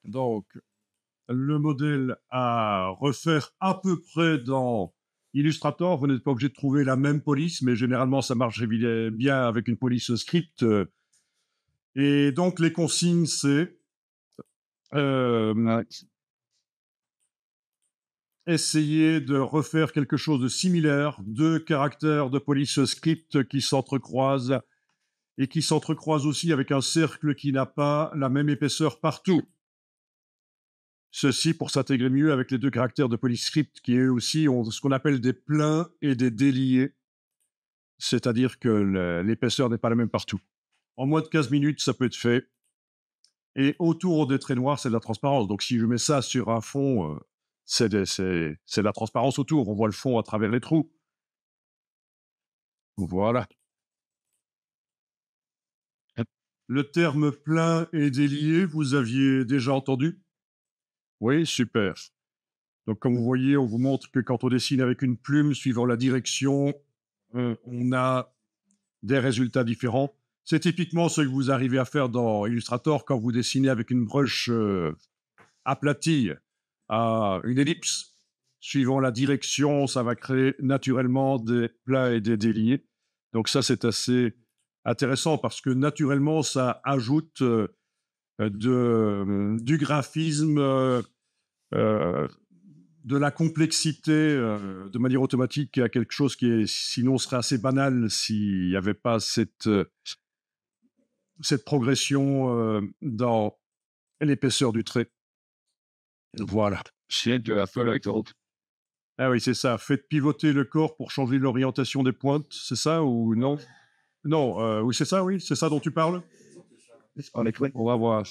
Donc, le modèle à refaire à peu près dans Illustrator. Vous n'êtes pas obligé de trouver la même police, mais généralement, ça marche bien avec une police script. Et donc, les consignes, c'est essayer de refaire quelque chose de similaire, deux caractères de police script qui s'entrecroisent et qui s'entrecroisent aussi avec un cercle qui n'a pas la même épaisseur partout. Ceci pour s'intégrer mieux avec les deux caractères de police script qui eux aussi ont ce qu'on appelle des pleins et des déliés, c'est-à-dire que l'épaisseur n'est pas la même partout. En moins de 15 minutes, ça peut être fait. Et autour des traits noirs, c'est de la transparence. Donc si je mets ça sur un fond, c'est de la transparence autour. On voit le fond à travers les trous. Voilà. Le terme plein et délié, vous aviez déjà entendu? Oui, super. Donc, comme vous voyez, on vous montre que quand on dessine avec une plume, suivant la direction, on a des résultats différents. C'est typiquement ce que vous arrivez à faire dans Illustrator quand vous dessinez avec une brush aplatie à une ellipse. Suivant la direction, ça va créer naturellement des plats et des déliés. Donc ça, c'est assez intéressant parce que naturellement, ça ajoute du graphisme, de la complexité de manière automatique à quelque chose qui est, sinon serait assez banal s'il n'y avait pas cette progression dans l'épaisseur du trait. Voilà. Ah oui, c'est ça. Faites pivoter le corps pour changer l'orientation des pointes, c'est ça ou non? Non, oui, c'est ça dont tu parles? On va voir.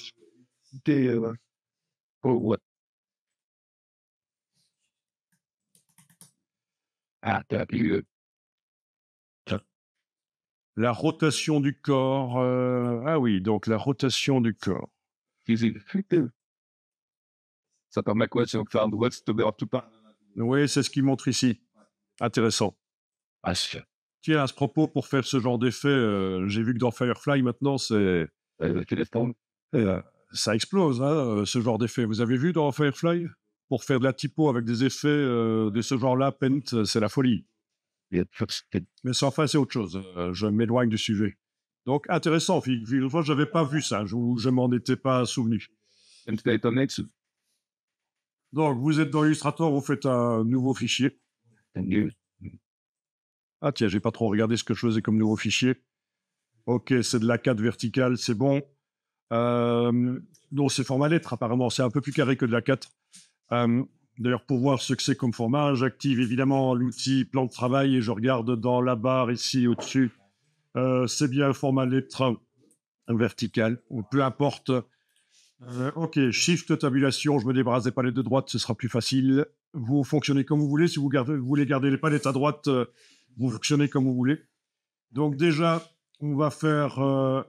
La rotation du corps. Ah oui, donc la rotation du corps. Ça permet quoi si on fait un droit de te tout pas? Oui, c'est ce qu'il montre ici. Intéressant. Tiens, à ce propos, pour faire ce genre d'effet, j'ai vu que dans Firefly, maintenant, ça explose, hein, ce genre d'effet. Vous avez vu dans Firefly? Pour faire de la typo avec des effets de ce genre-là, Paint, c'est la folie. Mais sans enfin, c'est autre chose. Je m'éloigne du sujet. Donc, intéressant. Figure-toi, je n'avais pas vu ça. Je m'en étais pas souvenu. Donc, vous êtes dans Illustrator, vous faites un nouveau fichier. Ah tiens, j'ai pas trop regardé ce que je faisais comme nouveau fichier. Ok, c'est de l'A4 vertical, c'est bon. Donc, c'est format lettre, apparemment. C'est un peu plus carré que de l'A4. D'ailleurs, pour voir ce que c'est comme format, j'active évidemment l'outil plan de travail et je regarde dans la barre ici au-dessus. C'est bien le format lettre vertical, ou peu importe. Ok, Shift tabulation, je me débarrasse des palettes de droite, ce sera plus facile. Vous fonctionnez comme vous voulez. Si vous voulez garder les palettes à droite, vous fonctionnez comme vous voulez. Donc déjà, on va faire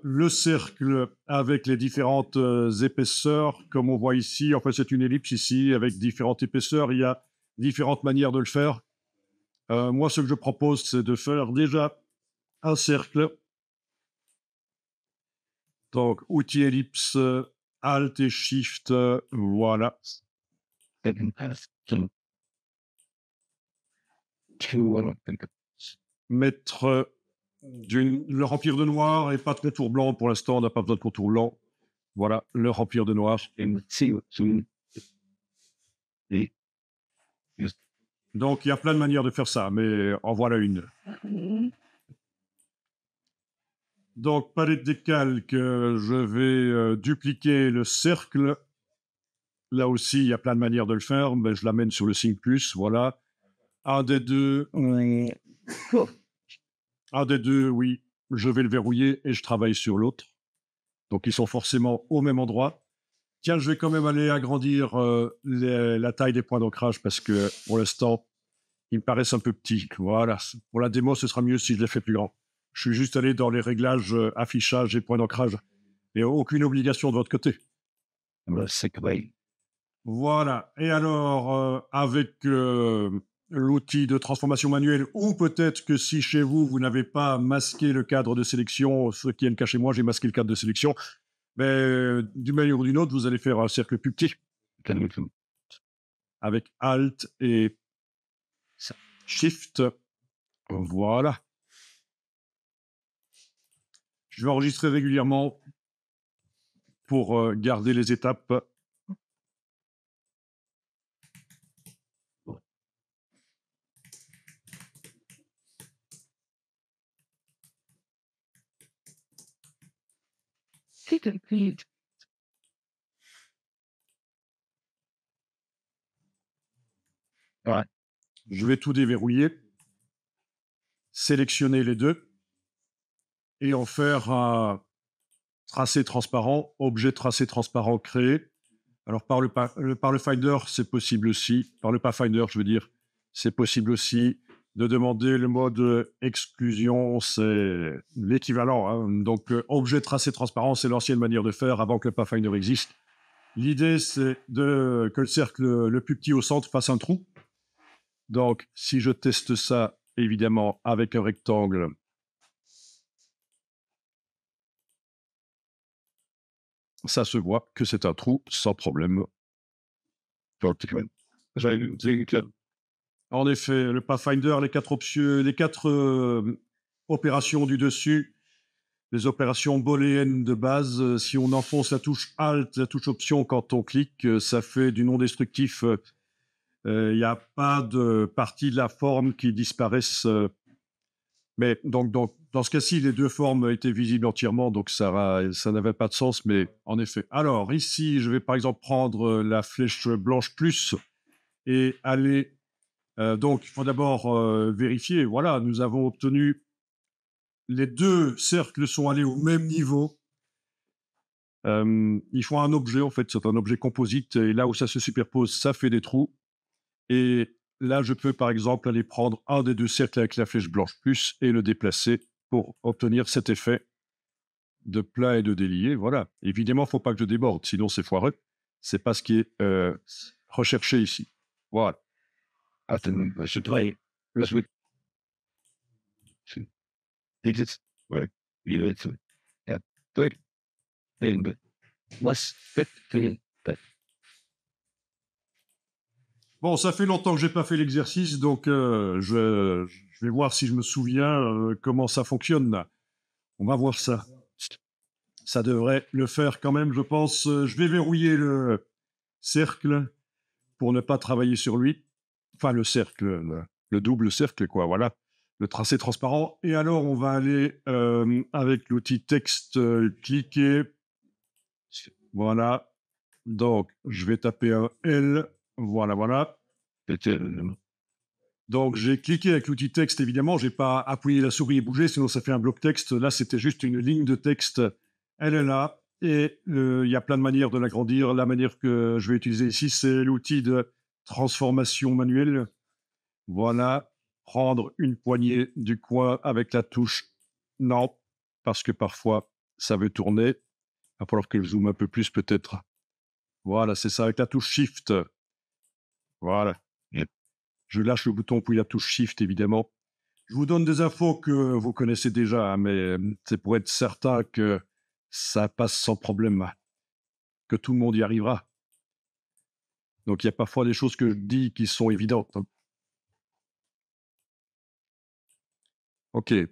le cercle avec les différentes épaisseurs, comme on voit ici. En fait, c'est une ellipse ici avec différentes épaisseurs. Il y a différentes manières de le faire. Moi, ce que je propose, c'est de faire déjà un cercle. Donc, outil ellipse, Alt et Shift, voilà. Mettre le remplir de noir et pas de contour blanc. Pour l'instant, on n'a pas besoin de contour blanc. Voilà, le remplir de noir. Donc, il y a plein de manières de faire ça, mais en voilà une. Donc, palette des calques, je vais dupliquer le cercle. Là aussi, il y a plein de manières de le faire, mais je l'amène sur le signe plus, voilà. Un des deux, oui, je vais le verrouiller et je travaille sur l'autre. Donc, ils sont forcément au même endroit. Tiens, je vais quand même aller agrandir la taille des points d'ancrage parce que, pour l'instant, ils me paraissent un peu petits. Voilà. Pour la démo, ce sera mieux si je les fais plus grands. Je suis juste allé dans les réglages affichage et points d'ancrage. Et aucune obligation de votre côté. Voilà. Et alors, avec l'outil de transformation manuelle, ou peut-être que si chez vous, vous n'avez pas masqué le cadre de sélection, ce qui est le cas chez moi, j'ai masqué le cadre de sélection, Mais d'une manière ou d'une autre, vous allez faire un cercle plus petit avec Alt et Shift. Voilà. Je vais enregistrer régulièrement pour garder les étapes. Ouais. Je vais tout déverrouiller, sélectionner les deux et en faire un tracé transparent, objet tracé transparent créé. Alors par le Finder, c'est possible aussi. Par le Pathfinder, je veux dire, c'est possible aussi de demander le mode exclusion, c'est l'équivalent. Hein. Donc objet tracé transparent, c'est l'ancienne manière de faire avant que le Pathfinder existe. L'idée, c'est que le cercle le plus petit au centre fasse un trou. Donc, si je teste ça, évidemment, avec un rectangle, ça se voit que c'est un trou sans problème. En effet, le Pathfinder, les quatre opérations du dessus, les opérations booléennes de base, si on enfonce la touche Alt, la touche Option quand on clique, ça fait du non destructif. Il n'y a pas de partie de la forme qui disparaissent. Mais donc, dans ce cas-ci, les deux formes étaient visibles entièrement, donc ça n'avait pas de sens. Mais en effet. Alors, ici, je vais par exemple prendre la flèche blanche plus et aller. Donc, il faut d'abord vérifier. Voilà, nous avons obtenu. Les deux cercles sont allés au même niveau. Il faut un objet, en fait, c'est un objet composite. Et là où ça se superpose, ça fait des trous. Et là, je peux par exemple aller prendre un des deux cercles avec la flèche blanche plus et le déplacer pour obtenir cet effet de plat et de délié. Voilà. Évidemment, il ne faut pas que je déborde, sinon c'est foireux. C'est pas ce qui est recherché ici. Voilà. Je travaille. La suite. Exit. Ouais. Il est tout. Yeah. Toi. Let's fit. Bon, ça fait longtemps que j'ai pas fait l'exercice, donc je vais voir si je me souviens comment ça fonctionne. On va voir ça. Ça devrait le faire quand même, je pense. Je vais verrouiller le cercle pour ne pas travailler sur lui. Enfin, le cercle, le double cercle, quoi. Voilà, le tracé transparent. Et alors, on va aller avec l'outil texte, cliquer. Voilà. Donc, je vais taper un L. Voilà, voilà. Donc, j'ai cliqué avec l'outil texte, évidemment. Je n'ai pas appuyé la souris et bougé, sinon ça fait un bloc texte. Là, c'était juste une ligne de texte. Elle est là. Et il y a plein de manières de l'agrandir. La manière que je vais utiliser ici, c'est l'outil de transformation manuelle. Voilà. Prendre une poignée du coin avec la touche non, parce que parfois, ça veut tourner. Il va falloir que je zoome un peu plus, peut-être. Voilà, c'est ça, avec la touche Shift. Voilà. Je lâche le bouton puis la touche Shift, évidemment. Je vous donne des infos que vous connaissez déjà, hein, mais c'est pour être certain que ça passe sans problème, que tout le monde y arrivera. Donc, il y a parfois des choses que je dis qui sont évidentes. Hein. OK. Et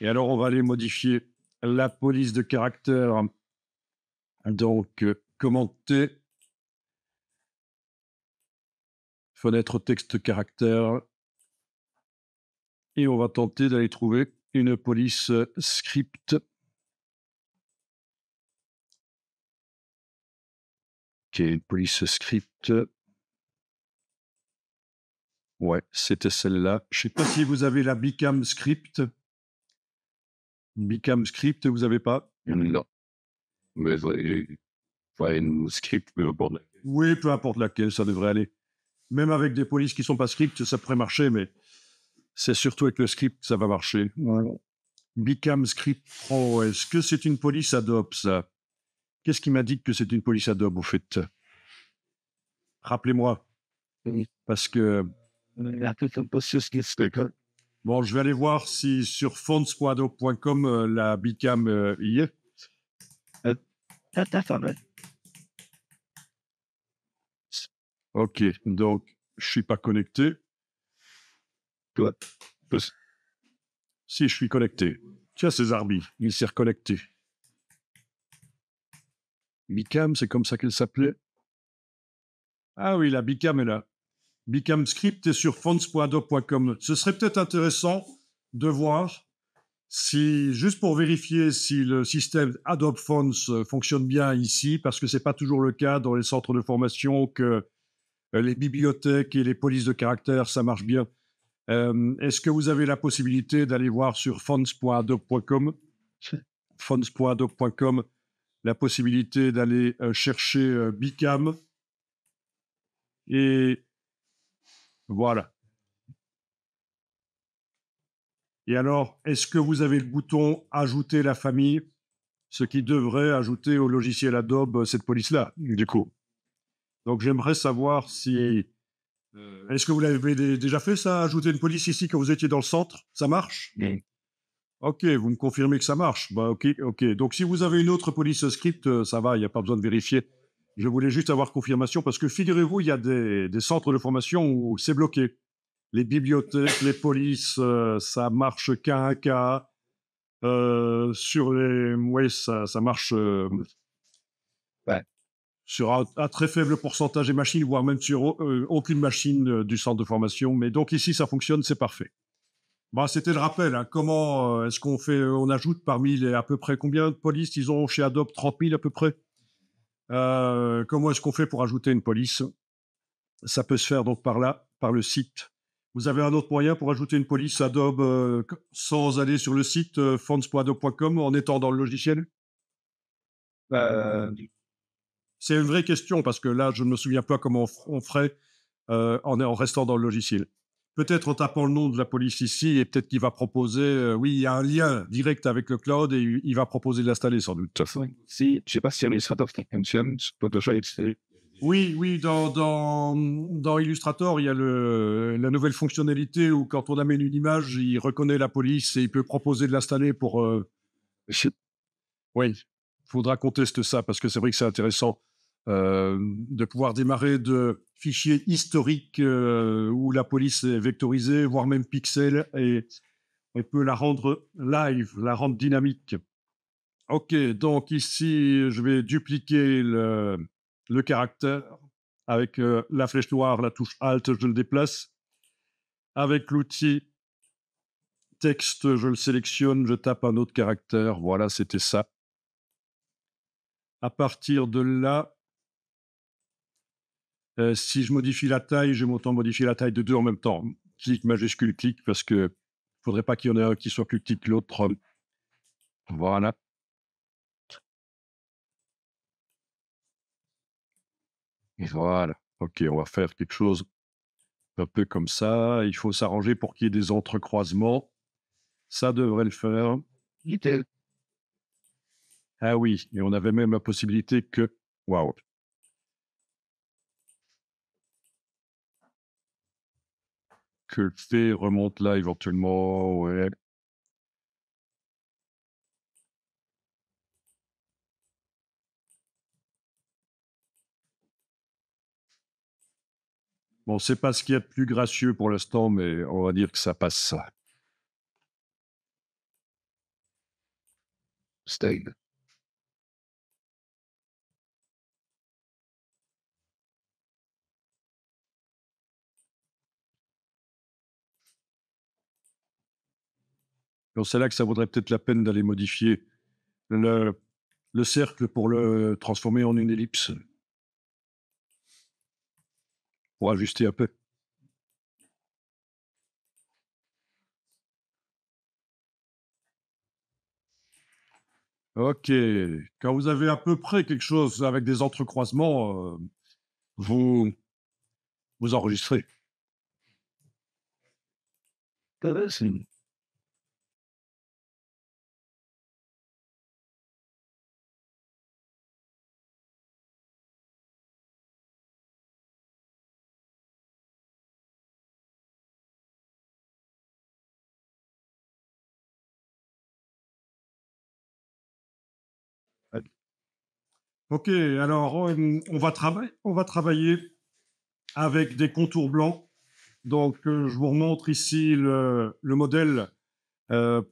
alors, on va aller modifier la police de caractère. Donc, commenter. Fenêtre texte caractère. Et on va tenter d'aller trouver une police script. OK, police script. Ouais, c'était celle-là. Je ne sais pas si vous avez la Bicam script. Bicam script, vous n'avez pas? Non. Mais une script, mais bon. Oui, peu importe laquelle, ça devrait aller. Même avec des polices qui ne sont pas script, ça pourrait marcher, mais c'est surtout avec le script que ça va marcher. Bicam script Pro, est-ce que c'est une police Adobe, ça? Qu'est-ce qui m'indique que c'est une police Adobe, au fait? Rappelez-moi. Parce que... Bon, je vais aller voir si sur fonts.adobe.com la Bicam y est. Ok, donc je suis pas connecté. Toi, Si, je suis connecté. Tiens, c'est Zarbi, il s'est reconnecté. Bicam, c'est comme ça qu'elle s'appelait. Ah oui, la Bicam est là. Bicam Script est sur fonts.adobe.com. Ce serait peut-être intéressant de voir si, juste pour vérifier si le système Adobe Fonts fonctionne bien ici, parce que c'est pas toujours le cas dans les centres de formation, que les bibliothèques et les polices de caractères, ça marche bien. Est-ce que vous avez la possibilité d'aller voir sur fonts.adobe.com, fonts.adobe.com, la possibilité d'aller chercher Bicam et voilà. Et alors, est-ce que vous avez le bouton ajouter la famille, ce qui devrait ajouter au logiciel Adobe cette police-là, du coup. Donc j'aimerais savoir si... Est-ce que vous l'avez déjà fait ça, ajouter une police ici quand vous étiez dans le centre? Ça marche? Ok, vous me confirmez que ça marche. Bah, ok, ok. Donc si vous avez une autre police script, ça va, il n'y a pas besoin de vérifier. Je voulais juste avoir confirmation parce que figurez-vous, il y a des centres de formation où c'est bloqué. Les bibliothèques, les polices, ça marche qu'à un cas. Sur les... Oui, ça marche ouais. sur un très faible pourcentage des machines, voire même sur aucune machine du centre de formation. Mais donc ici, ça fonctionne, c'est parfait. Bah, c'était le rappel. Hein. Comment est-ce qu'on fait on ajoute parmi les à peu près combien de polices ils ont chez Adobe 30 000 à peu près. Comment est-ce qu'on fait pour ajouter une police? Ça peut se faire donc par là, par le site. Vous avez un autre moyen pour ajouter une police Adobe sans aller sur le site fonts.adobe.com en étant dans le logiciel? Euh, C'est une vraie question parce que là, je ne me souviens pas comment on ferait en restant dans le logiciel. Peut-être en tapant le nom de la police ici et peut-être qu'il va proposer, oui, il y a un lien direct avec le cloud et il va proposer de l'installer sans doute. si, je sais pas si Illustrator fonctionne, Photoshop, c'est... Oui, oui, dans Illustrator, il y a la nouvelle fonctionnalité où quand on amène une image, il reconnaît la police et il peut proposer de l'installer pour... Oui, il faudra qu'on teste ça parce que c'est vrai que c'est intéressant de pouvoir démarrer de fichiers historiques où la police est vectorisée, voire même pixel, et on peut la rendre live, la rendre dynamique. Ok, donc ici, je vais dupliquer le caractère avec la flèche noire, la touche Alt, je le déplace. Avec l'outil texte, je le sélectionne, je tape un autre caractère. Voilà, c'était ça. À partir de là, si je modifie la taille, j'ai autant modifier la taille de deux en même temps. Clic majuscule, clic, parce que ne faudrait pas qu'il y en ait un qui soit plus petit que l'autre. Voilà. Et voilà. Ok, on va faire quelque chose un peu comme ça. Il faut s'arranger pour qu'il y ait des entrecroisements. Ça devrait le faire. Ah oui, et on avait même la possibilité que... Waouh. Que le fait remonte là éventuellement. Ouais. Bon, c'est pas ce qu'il y a de plus gracieux pour l'instant, mais on va dire que ça passe. Style. Donc c'est là que ça vaudrait peut-être la peine d'aller modifier le cercle pour le transformer en une ellipse. Pour ajuster un peu. Ok. Quand vous avez à peu près quelque chose avec des entrecroisements, vous enregistrez. C'est Ok, alors on va travailler avec des contours blancs. Donc, je vous remontre ici le modèle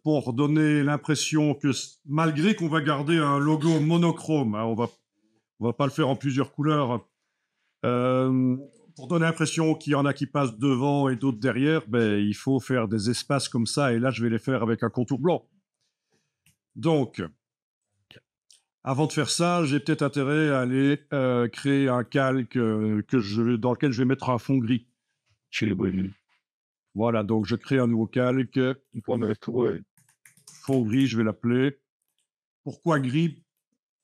pour donner l'impression que malgré qu'on va garder un logo monochrome, hein, on va pas le faire en plusieurs couleurs, euh, pour donner l'impression qu'il y en a qui passent devant et d'autres derrière, ben, il faut faire des espaces comme ça, et là, je vais les faire avec un contour blanc. Donc, avant de faire ça, j'ai peut-être intérêt à aller créer un calque dans lequel je vais mettre un fond gris. Chez les bonnes. Voilà, donc je crée un nouveau calque, Pour mettre, ouais. fond gris, je vais l'appeler. Pourquoi gris?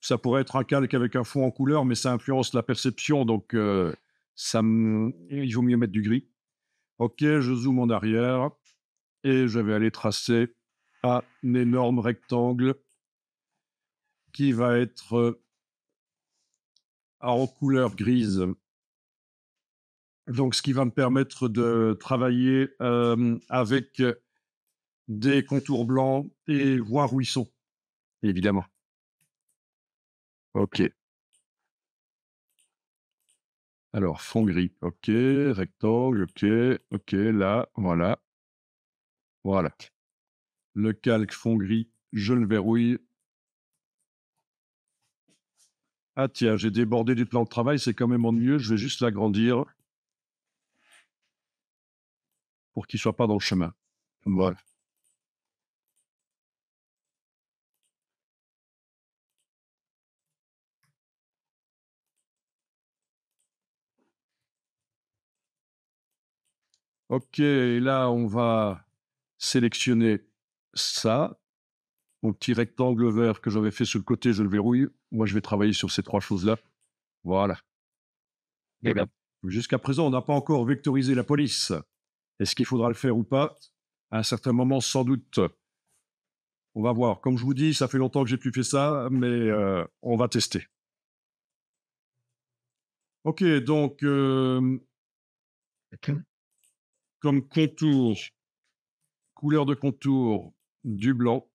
Ça pourrait être un calque avec un fond en couleur, mais ça influence la perception, donc il vaut mieux mettre du gris. Ok, je zoome en arrière et je vais aller tracer un énorme rectangle qui va être en couleur grise. Donc, ce qui va me permettre de travailler avec des contours blancs et voir où ils sont, évidemment. Ok. Alors, fond gris, ok, rectangle, ok, là, voilà. Voilà. Le calque fond gris, je le verrouille. Ah tiens, j'ai débordé du plan de travail, c'est quand même ennuyeux, je vais juste l'agrandir pour qu'il ne soit pas dans le chemin. Voilà. Ok, et là, on va sélectionner ça. Mon petit rectangle vert que j'avais fait sur le côté, je le verrouille. Moi, je vais travailler sur ces trois choses-là. Voilà. Eh bien, Jusqu'à présent, on n'a pas encore vectorisé la police. Est-ce qu'il faudra le faire ou pas? À un certain moment, sans doute. On va voir. Comme je vous dis, ça fait longtemps que j'ai plus fait ça, mais on va tester. Ok, donc comme contour, couleur de contour, du blanc.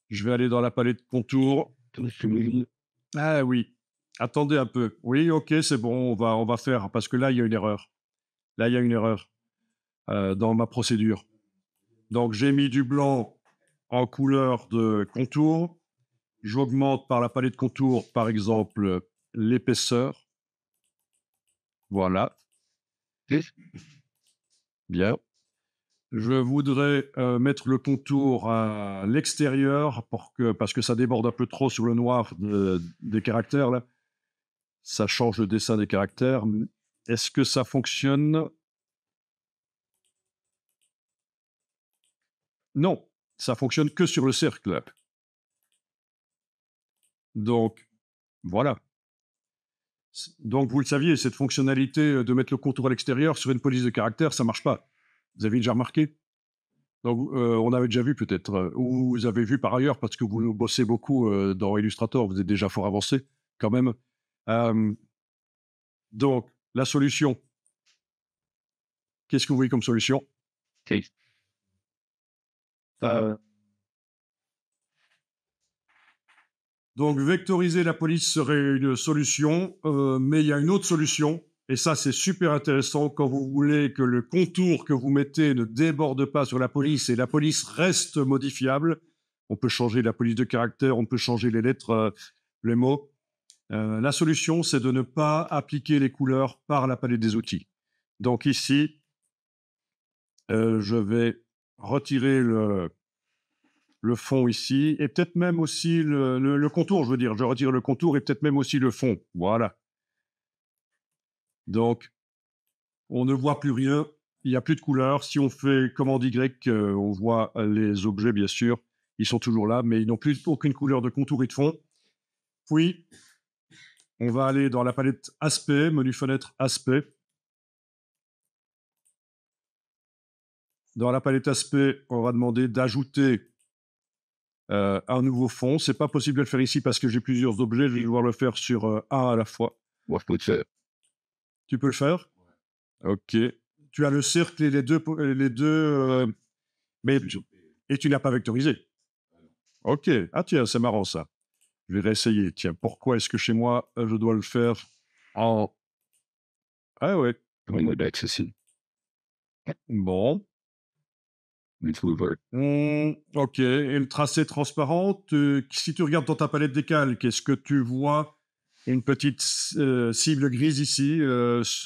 Je vais aller dans la palette contour. Ah oui, attendez un peu. Oui, ok, c'est bon, on va faire, parce que là, il y a une erreur. Là, il y a une erreur dans ma procédure. Donc, j'ai mis du blanc en couleur de contour. J'augmente par la palette contour, par exemple, l'épaisseur. Voilà, bien. Je voudrais mettre le contour à l'extérieur parce que ça déborde un peu trop sur le noir des caractères. Là. Ça change le dessin des caractères. Est-ce que ça fonctionne? Non, ça fonctionne que sur le cercle. Donc, voilà. Donc, vous le saviez, cette fonctionnalité de mettre le contour à l'extérieur sur une police de caractère, ça marche pas. Vous avez déjà remarqué? Donc, on avait déjà vu peut-être, ou vous avez vu par ailleurs, parce que vous bossez beaucoup dans Illustrator, vous êtes déjà fort avancé quand même. Euh, donc, la solution, qu'est-ce que vous voyez comme solution? ok. Euh, Donc, vectoriser la police serait une solution, mais il y a une autre solution, et ça, c'est super intéressant quand vous voulez que le contour que vous mettez ne déborde pas sur la police et la police reste modifiable. On peut changer la police de caractère, on peut changer les lettres, les mots. La solution, c'est de ne pas appliquer les couleurs par la palette des outils. Donc ici, je vais retirer le fond ici, et peut-être même aussi le contour, je veux dire. Je retire le contour et peut-être même aussi le fond. Voilà. Donc, on ne voit plus rien. Il n'y a plus de couleurs. Si on fait commande Y, on voit les objets, bien sûr. Ils sont toujours là, mais ils n'ont plus aucune couleur de contour et de fond. Puis, on va aller dans la palette Aspect, menu fenêtre Aspect. Dans la palette Aspect, on va demander d'ajouter un nouveau fond. C'est pas possible de le faire ici parce que j'ai plusieurs objets. Je vais devoir le faire sur un à la fois. moi, je peux le faire. Tu peux le faire? Ok. Tu as le cercle et les deux, mais et tu n'as pas vectorisé. Ok. Ah tiens, c'est marrant ça. Je vais réessayer. Tiens, pourquoi est-ce que chez moi, je dois le faire en... Ah ouais, En mode accessible. bon. Il faut voir. Ok, et le tracé transparent, si tu regardes dans ta palette des calques, est-ce que tu vois une petite cible grise ici,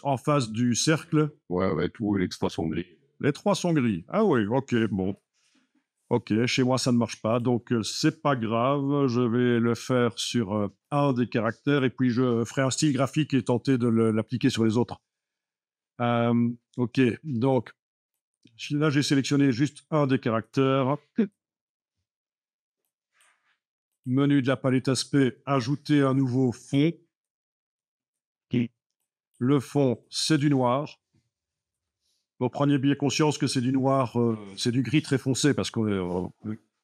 en face du cercle? Ouais, ouais, tout l'extension gris. Les trois sont gris. Ah oui, ok, bon. Ok, chez moi ça ne marche pas, donc c'est pas grave. Je vais le faire sur un des caractères et puis je ferai un style graphique et tenter de l'appliquer sur les autres. Ok, donc là j'ai sélectionné juste un des caractères. Menu de la palette aspect, ajouter un nouveau fond. Le fond, c'est du noir. Vous prenez bien conscience que c'est du noir, c'est du gris très foncé parce qu'on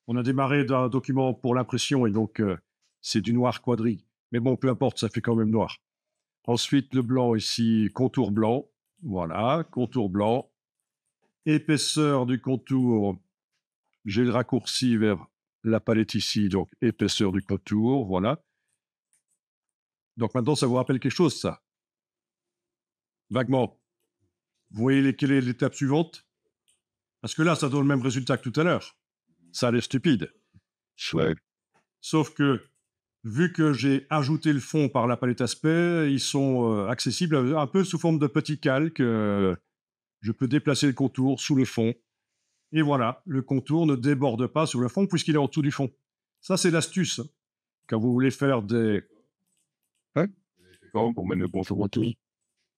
on a démarré d'un document pour l'impression et donc c'est du noir quadri. Mais bon, peu importe, ça fait quand même noir. Ensuite, le blanc ici, contour blanc. Voilà, contour blanc. Épaisseur du contour, j'ai le raccourci vers la palette ici, donc épaisseur du contour, voilà. Donc maintenant, ça vous rappelle quelque chose, ça? Vaguement. Vous voyez quelle est l'étape suivante? Parce que là, ça donne le même résultat que tout à l'heure. Ça a l'air stupide. Swag. Sauf que, vu que j'ai ajouté le fond par la palette aspect, ils sont accessibles un peu sous forme de petits calques. Je peux déplacer le contour sous le fond. Et voilà, le contour ne déborde pas sur le fond puisqu'il est en dessous du fond. Ça, c'est l'astuce. Quand vous voulez faire des... Ouais. D'accord, pour mettre le bon sur tout.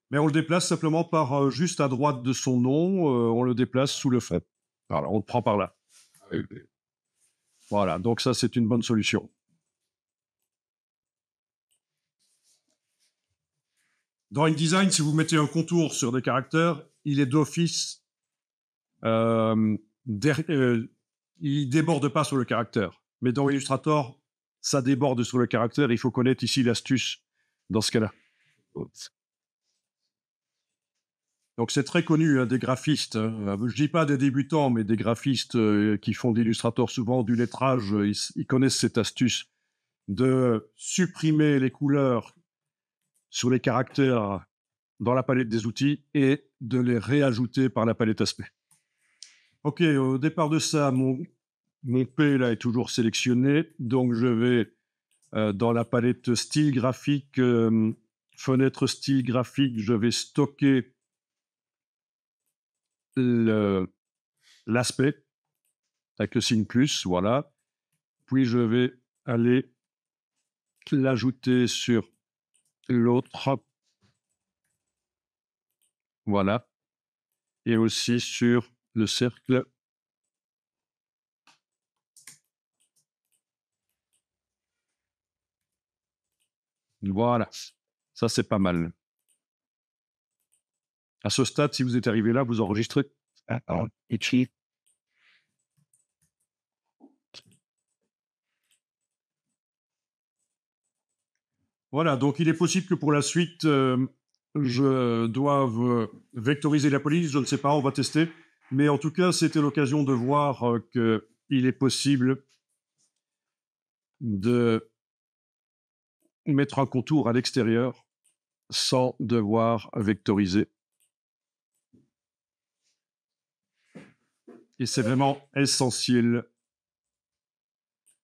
Mais on le déplace simplement par juste à droite de son nom, on le déplace sous le fond. Voilà, on le prend par là. Voilà, donc ça, c'est une bonne solution. Dans InDesign, si vous mettez un contour sur des caractères, il est d'office... il déborde pas sur le caractère. Mais dans Illustrator, ça déborde sur le caractère. Il faut connaître ici l'astuce dans ce cas-là. Donc c'est très connu des graphistes. Je dis pas des débutants, mais des graphistes qui font d'Illustrator souvent du lettrage. Ils connaissent cette astuce de supprimer les couleurs sur les caractères dans la palette des outils et de les réajouter par la palette aspect. Ok, au départ de ça, mon P là est toujours sélectionné, donc je vais dans la palette style graphique, fenêtre style graphique, je vais stocker l'aspect avec le signe plus, voilà. Puis je vais aller l'ajouter sur l'autre, voilà, et aussi sur le cercle. Voilà, ça c'est pas mal. À ce stade, si vous êtes arrivé là, vous enregistrez. Voilà, donc il est possible que pour la suite, je doive vectoriser la police, je ne sais pas, on va tester. Mais en tout cas, c'était l'occasion de voir qu'il est possible de mettre un contour à l'extérieur sans devoir vectoriser. Et c'est vraiment essentiel.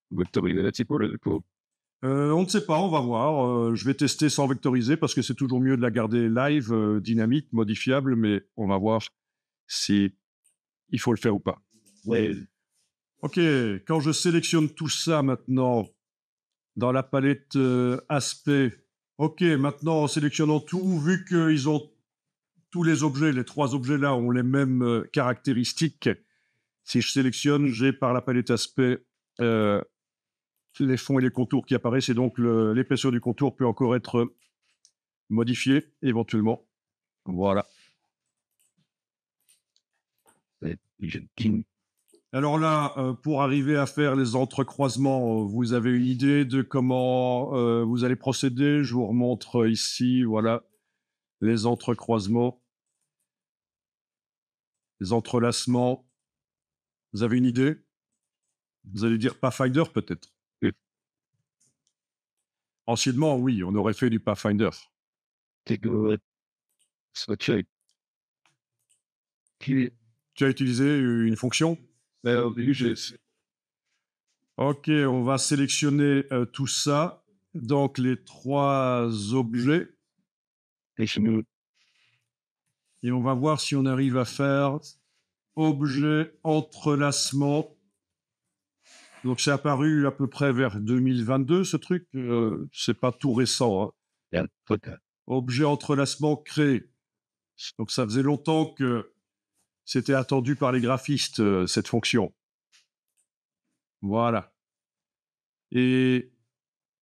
Vectoriser la typo, le coup. On ne sait pas, on va voir. Je vais tester sans vectoriser parce que c'est toujours mieux de la garder live, dynamique, modifiable, mais on va voir si il faut le faire ou pas. Ouais. Ok, quand je sélectionne tout ça maintenant dans la palette aspect, ok, maintenant en sélectionnant tout, vu qu'ils ont tous les objets, les trois objets là ont les mêmes caractéristiques, si je sélectionne, j'ai par la palette aspect les fonds et les contours qui apparaissent et donc l'épaisseur du contour peut encore être modifiée éventuellement. Voilà. Alors là, pour arriver à faire les entrecroisements, vous avez une idée de comment vous allez procéder. Je vous remontre ici, voilà, les entrecroisements, les entrelacements. Vous avez une idée? Vous allez dire Pathfinder peut-être. Anciennement, oui, on aurait fait du Pathfinder. Ok. Qui, Tu as utilisé une fonction? au début, Ok, on va sélectionner tout ça. Donc, les 3 objets. Et on va voir si on arrive à faire objet entrelacement. Donc, c'est apparu à peu près vers 2022, ce truc. C'est pas tout récent, hein. Objet entrelacement créé. Donc, ça faisait longtemps que c'était attendu par les graphistes, cette fonction. Voilà. Et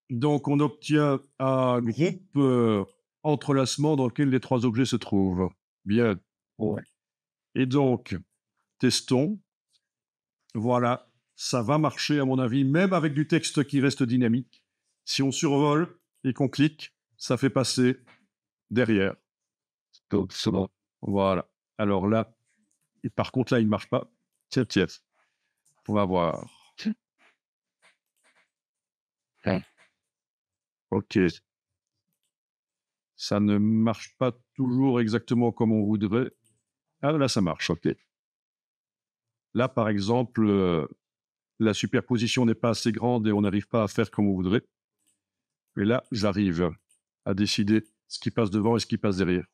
donc, on obtient un groupe entrelacement dans lequel les 3 objets se trouvent. Bien. Ouais. Et donc, testons. Voilà. Ça va marcher, à mon avis, même avec du texte qui reste dynamique. Si on survole et qu'on clique, ça fait passer derrière. Donc, c'est bon. Voilà. Alors là, et par contre, là, il ne marche pas. Tiens, tiens. On va voir. Ouais. OK. Ça ne marche pas toujours exactement comme on voudrait. Ah, là, ça marche. OK. Là, par exemple, la superposition n'est pas assez grande et on n'arrive pas à faire comme on voudrait. Et là, j'arrive à décider ce qui passe devant et ce qui passe derrière.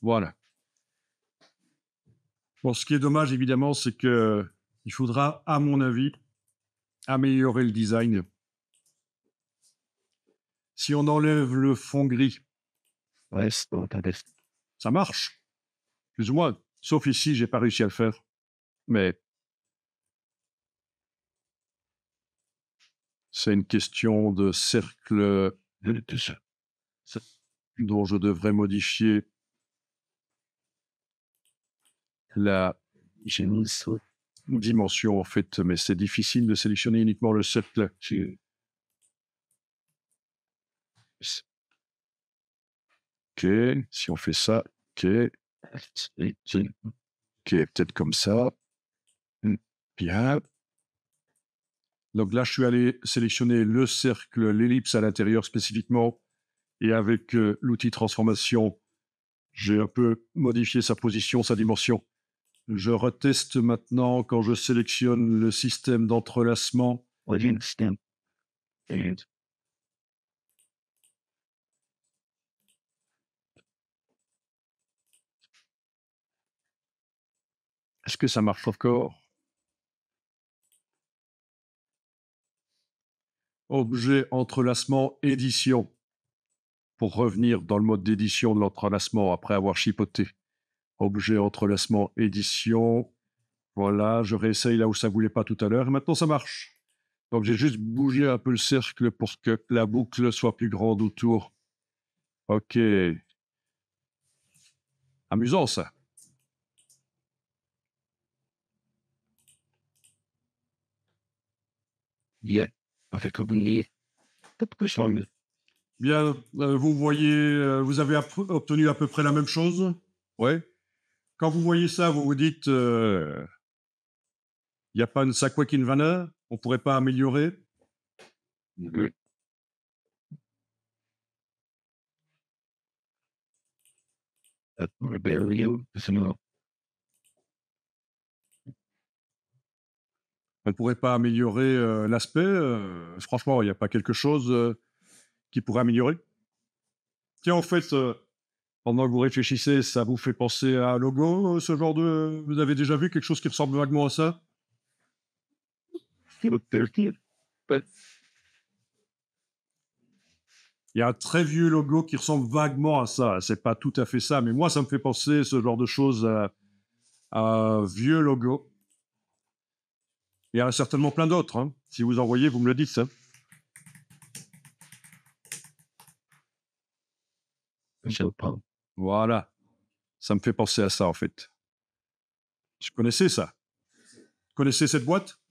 Voilà. Bon, ce qui est dommage, évidemment, c'est que il faudra, à mon avis, améliorer le design. Si on enlève le fond gris, Ouais, c'est bon, ça marche, plus ou moins. Sauf ici, j'ai pas réussi à le faire. Mais c'est une question de cercle dont je devrais modifier la dimension, en fait. Mais c'est difficile de sélectionner uniquement le cercle. OK, si on fait ça, OK. OK, peut-être comme ça. Bien. Donc là, je suis allé sélectionner le cercle, l'ellipse à l'intérieur spécifiquement. Et avec l'outil transformation, j'ai un peu modifié sa position, sa dimension. Je reteste maintenant quand je sélectionne le système d'entrelacement. Est-ce que ça marche encore? Objet, entrelacement, édition. Pour revenir dans le mode d'édition de l'entrelacement après avoir chipoté. Objet, entrelacement, édition. Voilà, je réessaye là où ça ne voulait pas tout à l'heure. Et maintenant, ça marche. Donc, j'ai juste bougé un peu le cercle pour que la boucle soit plus grande autour. OK. Amusant, ça. Yeah. Avec oublié. Bien, vous voyez, vous avez obtenu à peu près la même chose? Ouais. Quand vous voyez ça, vous vous dites, il n'y a pas une Sakwakin-Vanner? On ne pourrait pas améliorer? On ne pourrait pas améliorer l'aspect? Franchement, il n'y a pas quelque chose qui pourrait améliorer? Tiens, en fait, pendant que vous réfléchissez, ça vous fait penser à un logo, ce genre de... Vous avez déjà vu quelque chose qui ressemble vaguement à ça? Il y a un très vieux logo qui ressemble vaguement à ça. C'est pas tout à fait ça, mais moi, ça me fait penser ce genre de choses à un vieux logo. Il y en a certainement plein d'autres, hein. Si vous en voyez, vous me le dites, hein. Voilà. Ça me fait penser à ça, en fait. Je connaissais ça. Vous connaissez cette boîte?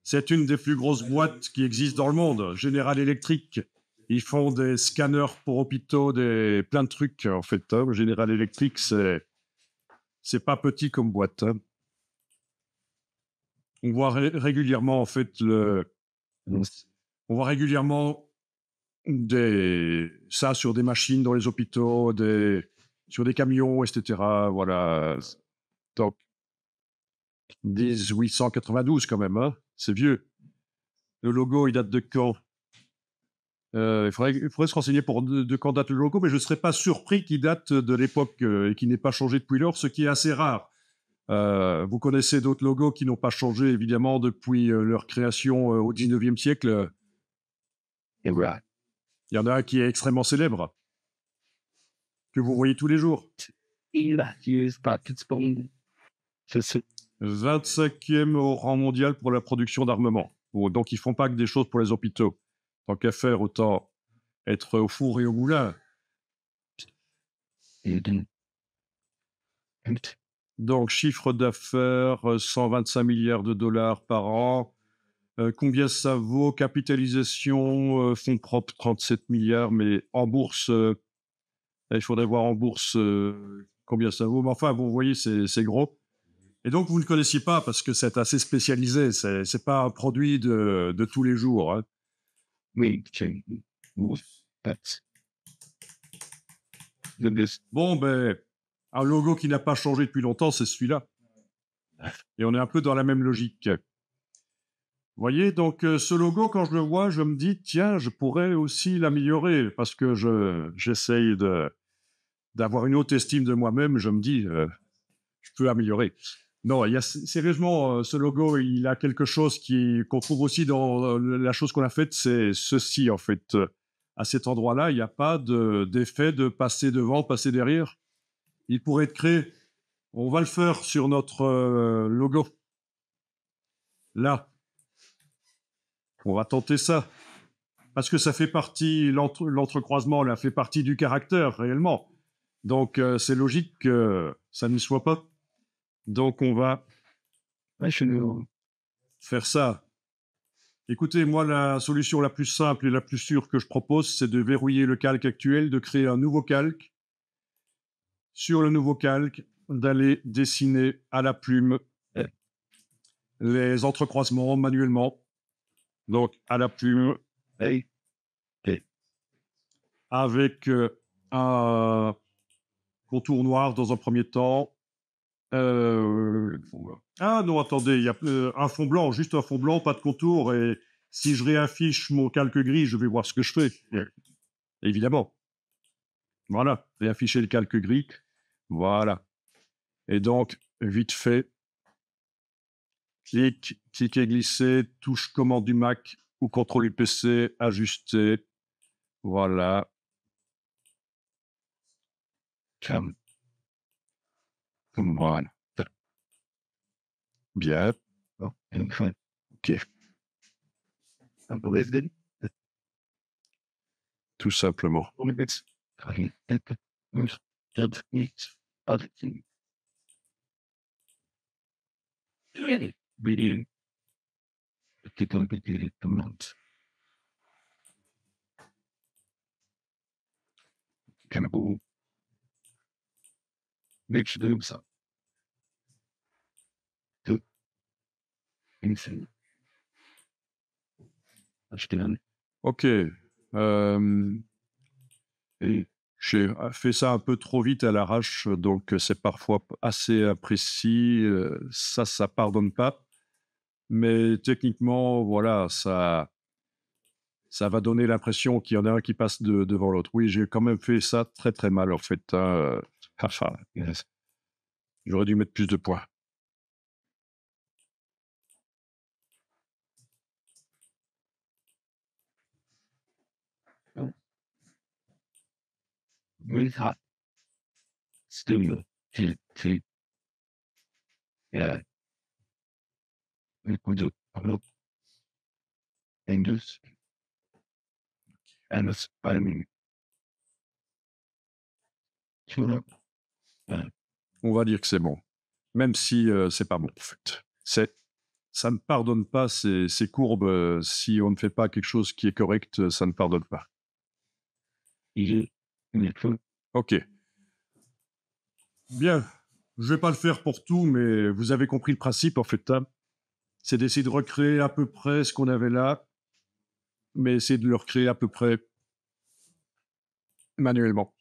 C'est une des plus grosses boîtes qui existent dans le monde, General Electric. Ils font des scanners pour hôpitaux, plein de trucs, en fait. Hein. General Electric, c'est pas petit comme boîte. Hein. On voit régulièrement, en fait, on voit régulièrement ça sur des machines dans les hôpitaux, sur des camions, etc. Voilà. Donc, 1892 quand même, hein. C'est vieux. Le logo, il date de quand? Il faudrait se renseigner pour de quand date le logo, mais je ne serais pas surpris qu'il date de l'époque et qu'il n'ait pas changé depuis lors, ce qui est assez rare. Vous connaissez d'autres logos qui n'ont pas changé, évidemment, depuis leur création au 19e siècle. Et voilà. Il y en a un qui est extrêmement célèbre, que vous voyez tous les jours. Il a usé Pakistan. C'est ça. 25e au rang mondial pour la production d'armement. Bon, donc, ils font pas que des choses pour les hôpitaux. Tant qu'à faire, autant être au four et au moulin. Donc, chiffre d'affaires, 125 milliards de dollars par an. Combien ça vaut? Capitalisation, fonds propres, 37 milliards, mais en bourse, il faudrait voir en bourse combien ça vaut. Mais enfin, vous voyez, c'est gros. Et donc, vous ne le connaissiez pas parce que c'est assez spécialisé. C'est pas un produit de tous les jours. Hein. Oui, Bon, ben, un logo qui n'a pas changé depuis longtemps, c'est celui-là. Et on est un peu dans la même logique. Vous voyez, donc ce logo, quand je le vois, je me dis, tiens, je pourrais aussi l'améliorer parce que j'essaye d'avoir une haute estime de moi-même. Je me dis, je peux améliorer. Non, il y a sérieusement, ce logo, il a quelque chose qu'on trouve aussi dans la chose qu'on a faite, c'est ceci, en fait. À cet endroit-là, il n'y a pas d'effet de passer devant, passer derrière. Il pourrait être créé. On va le faire sur notre logo. Là. On va tenter ça. Parce que ça fait partie, l'entrecroisement, là, fait partie du caractère, réellement. Donc, c'est logique que ça ne soit pas. Donc, on va faire ça. Écoutez, moi, la solution la plus simple et la plus sûre que je propose, c'est de verrouiller le calque actuel, de créer un nouveau calque. Sur le nouveau calque, d'aller dessiner à la plume les entrecroisements manuellement. Donc, à la plume, avec un contour noir dans un premier temps. Ah non, attendez, il y a un fond blanc, juste un fond blanc, pas de contour. Et si je réaffiche mon calque gris, je vais voir ce que je fais. Évidemment. Voilà, réafficher le calque gris. Voilà. Et donc, vite fait, clic et glisser, touche commande du Mac ou contrôle du PC, ajuster. Voilà. Voilà. Bien. Ok. Tout simplement. Ok. J'ai fait ça un peu trop vite à l'arrache, donc c'est parfois assez imprécis. Ça pardonne pas. Mais techniquement, voilà, ça va donner l'impression qu'il y en a un qui passe devant l'autre. Oui, j'ai quand même fait ça très très mal en fait. Hein. Enfin, j'aurais dû mettre plus de points. On va dire que c'est bon, même si c'est pas bon en fait. Ça ne pardonne pas ces courbes. Si on ne fait pas quelque chose qui est correct, ça ne pardonne pas. Ok. Bien. Je vais pas le faire pour tout, mais vous avez compris le principe, en fait. Hein. C'est d'essayer de recréer à peu près ce qu'on avait là, mais essayer de le recréer à peu près manuellement.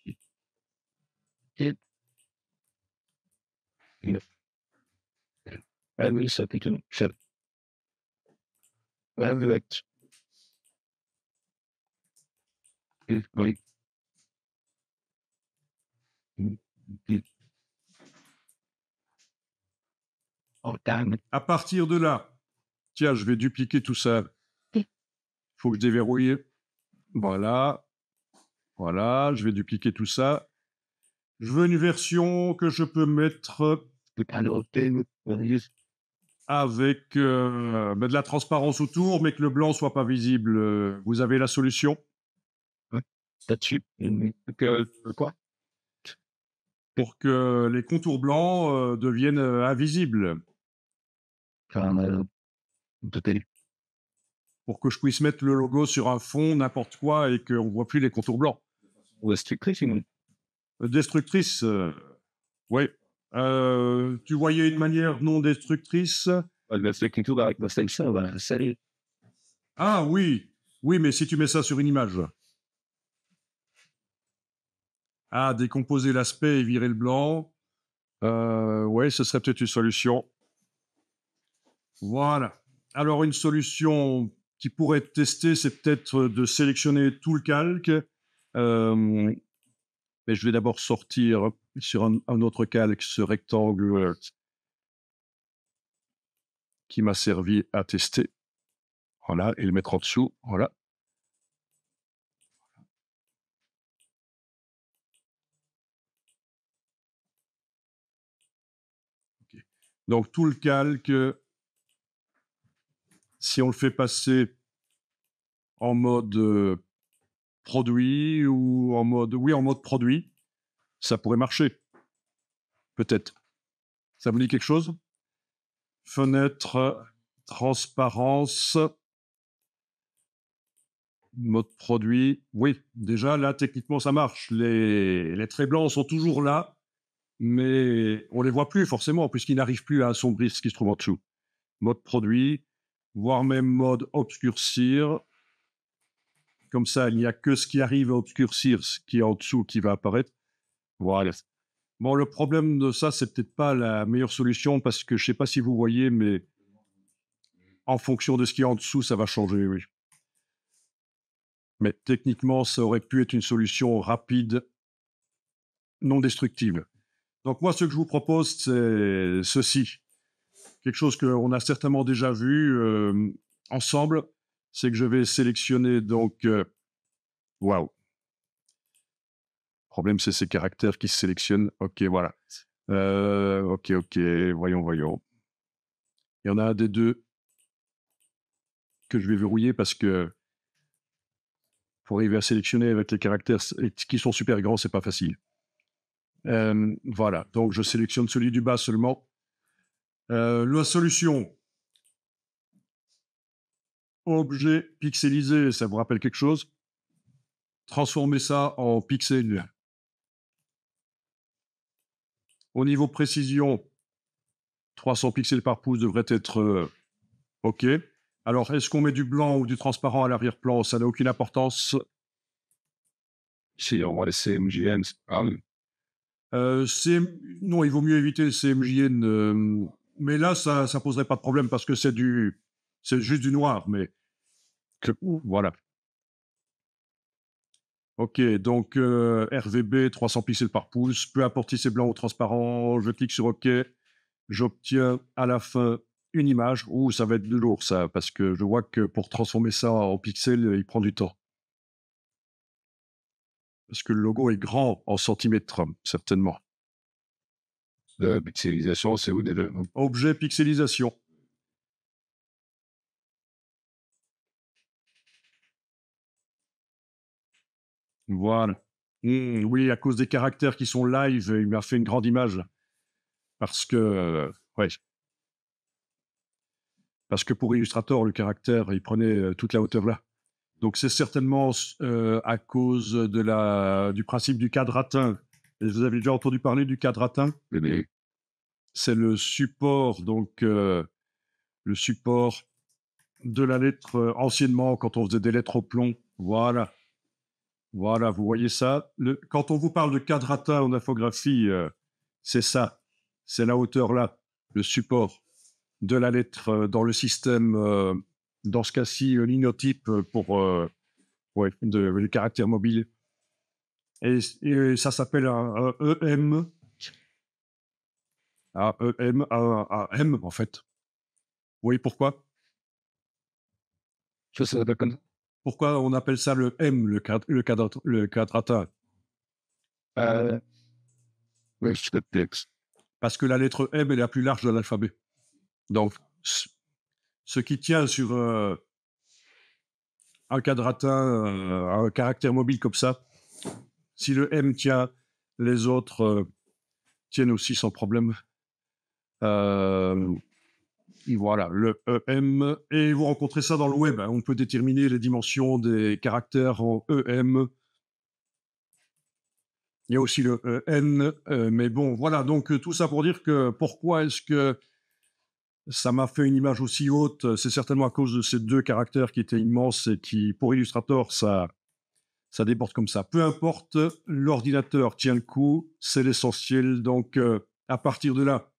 À partir de là, tiens, je vais dupliquer tout ça. Il faut que je déverrouille. Voilà. Voilà, je vais dupliquer tout ça. Je veux une version que je peux mettre avec de la transparence autour, mais que le blanc soit pas visible. Vous avez la solution Quoi? pour que les contours blancs deviennent invisibles, pour que je puisse mettre le logo sur un fond, n'importe quoi, et qu'on voit plus les contours blancs. Destructrice, oui. Tu voyais une manière non destructrice. Ah oui, oui, mais si tu mets ça sur une image. Ah, décomposer l'aspect et virer le blanc. Oui, ce serait peut-être une solution. Voilà. Alors, une solution qui pourrait être testée, c'est peut-être de sélectionner tout le calque. Mais je vais d'abord sortir sur un autre calque ce rectangle qui m'a servi à tester. Voilà, et le mettre en dessous. Voilà. Okay. Donc, tout le calque, si on le fait passer en mode produit ou en mode... Oui, en mode produit, ça pourrait marcher. Peut-être. Ça vous dit quelque chose? Fenêtre, transparence, mode produit. Oui, déjà, là, techniquement, ça marche. Les traits blancs sont toujours là, mais on les voit plus forcément, puisqu'ils n'arrivent plus à assombrir ce qui se trouve en dessous. Mode produit, voire même mode obscurcir. Comme ça, il n'y a que ce qui arrive à obscurcir ce qui est en dessous qui va apparaître. Voilà. Bon, le problème de ça, c'est peut-être pas la meilleure solution, parce que je sais pas si vous voyez, mais en fonction de ce qui est en dessous, ça va changer, oui. Mais techniquement, ça aurait pu être une solution rapide, non destructive. Donc moi, ce que je vous propose, c'est ceci. Quelque chose qu'on a certainement déjà vu ensemble, c'est que je vais sélectionner donc... Waouh. Le problème, c'est ces caractères qui se sélectionnent. OK, voilà. OK, voyons. Il y en a un des deux que je vais verrouiller parce que pour arriver à sélectionner avec les caractères qui sont super grands, c'est pas facile. Voilà, donc je sélectionne celui du bas seulement. La solution, objet pixelisé, ça vous rappelle quelque chose? Transformer ça en pixels. Au niveau précision, 300 pixels par pouce devrait être OK. Alors, est-ce qu'on met du blanc ou du transparent à l'arrière-plan? Ça n'a aucune importance. Si on va laisser MGN, Non, il vaut mieux éviter le CMJN. Mais là, ça poserait pas de problème parce que c'est juste du noir. Mais voilà. OK, donc RVB 300 pixels par pouce, peu importe si c'est blanc ou transparent, je clique sur OK, j'obtiens à la fin une image. Ouh, ça va être lourd ça, parce que je vois que pour transformer ça en pixels, il prend du temps. Parce que le logo est grand en centimètres, certainement. la pixelisation, c'est où déjà? Objet pixelisation. Voilà. Oui, à cause des caractères qui sont live, il m'a fait une grande image. Parce que, ouais. Parce que pour Illustrator, le caractère, il prenait toute la hauteur là. Donc, c'est certainement à cause du principe du quadratin. Et vous avez déjà entendu parler du quadratin? Mais C'est le support, donc le support de la lettre anciennement quand on faisait des lettres au plomb. Voilà, voilà, vous voyez ça. Quand on vous parle de quadratin en infographie, c'est ça, c'est la hauteur là, le support de la lettre dans le système, dans ce cas-ci, linotype pour ouais, le caractère mobile. Et ça s'appelle un EM, un M en fait. Oui, pourquoi? je sais pas comme Pourquoi on appelle ça le M, le quadratin? euh, ouais, je te texte. Parce que la lettre M est la plus large de l'alphabet. Donc, ce qui tient sur un quadratin, un caractère mobile comme ça, si le M tient, les autres tiennent aussi sans problème. Et voilà, le EM. Et vous rencontrez ça dans le web. Hein. On peut déterminer les dimensions des caractères en EM. Il y a aussi le EN. Mais bon, voilà. Donc, tout ça pour dire que pourquoi est-ce que ça m'a fait une image aussi haute? C'est certainement à cause de ces deux caractères qui étaient immenses et qui, pour Illustrator, ça déborde comme ça. Peu importe, l'ordinateur tient le coup, c'est l'essentiel. Donc, à partir de là,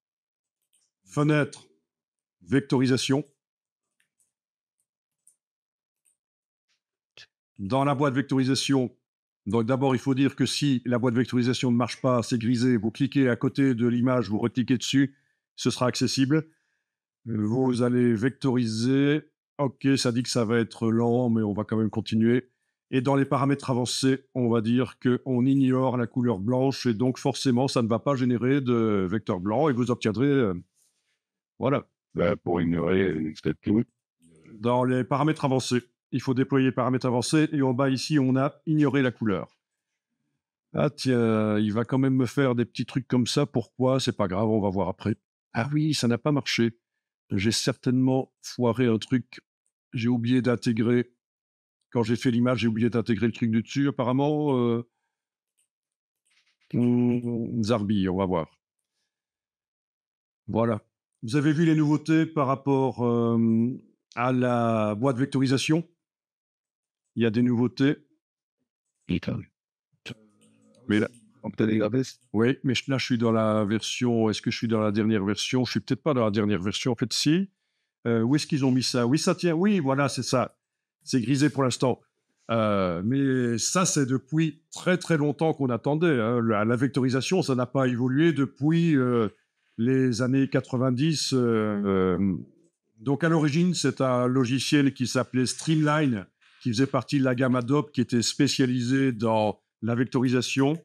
fenêtre, vectorisation. Dans la boîte vectorisation, donc d'abord, il faut dire que si la boîte vectorisation ne marche pas, c'est grisé, vous cliquez à côté de l'image, vous recliquez dessus, ce sera accessible. Vous allez vectoriser. OK, ça dit que ça va être lent, mais on va quand même continuer. Et dans les paramètres avancés, on va dire qu'on ignore la couleur blanche et donc forcément, ça ne va pas générer de vecteur blanc et vous obtiendrez, voilà. Bah, pour ignorer, peut-être tout. Dans les paramètres avancés, il faut déployer paramètres avancés et en bas ici, on a ignoré la couleur. Ah tiens, il va quand même me faire des petits trucs comme ça. Pourquoi? C'est pas grave, on va voir après. Ah oui, ça n'a pas marché. J'ai certainement foiré un truc. J'ai oublié d'intégrer. Quand j'ai fait l'image, j'ai oublié d'intégrer le truc du dessus, apparemment. Zarbi, on va voir. Voilà. Vous avez vu les nouveautés par rapport à la boîte vectorisation? Il y a des nouveautés. Mais là, on peut aller graver. Oui, mais là, je suis dans la version. Est-ce que je suis dans la dernière version? Je suis peut-être pas dans la dernière version. En fait, si. Où est-ce qu'ils ont mis ça? Oui, ça tient. Oui, voilà, c'est ça. C'est grisé pour l'instant. Mais ça, c'est depuis très très longtemps qu'on attendait. Hein. La vectorisation, ça n'a pas évolué depuis les années 90. Donc, à l'origine, c'est un logiciel qui s'appelait Streamline, qui faisait partie de la gamme Adobe, qui était spécialisé dans la vectorisation.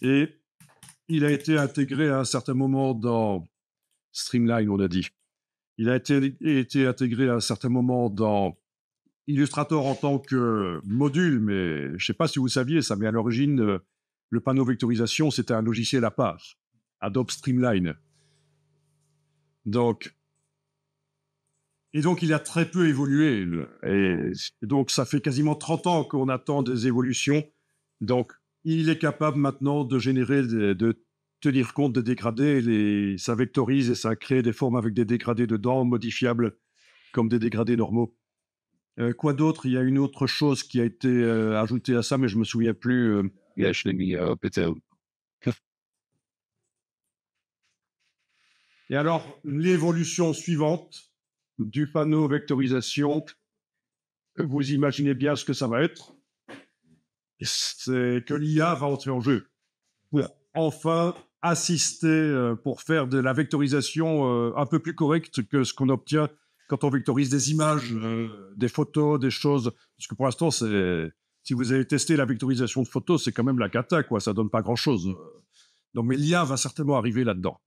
Et il a été intégré à un certain moment dans Streamline, on a dit. Il a été intégré à un certain moment dans Illustrator en tant que module, mais je ne sais pas si vous saviez ça, mais à l'origine, le panneau vectorisation, c'était un logiciel à part, Adobe Streamline. Donc, il a très peu évolué. Et donc, ça fait quasiment 30 ans qu'on attend des évolutions. Donc, il est capable maintenant de générer, de tenir compte des dégradés. Ça vectorise et ça crée des formes avec des dégradés dedans, modifiables comme des dégradés normaux. Quoi d'autre? Il y a une autre chose qui a été ajoutée à ça, mais je me souviens plus. Il a acheté peut-être. Et alors, l'évolution suivante du panneau vectorisation, vous imaginez bien ce que ça va être. C'est que l'IA va entrer en jeu pour enfin assister, pour faire de la vectorisation un peu plus correcte que ce qu'on obtient quand on vectorise des images, des photos, des choses. Parce que pour l'instant, si vous avez testé la vectorisation de photos, c'est quand même la cata, quoi. Ça donne pas grand-chose. Donc, mais l'IA va certainement arriver là-dedans.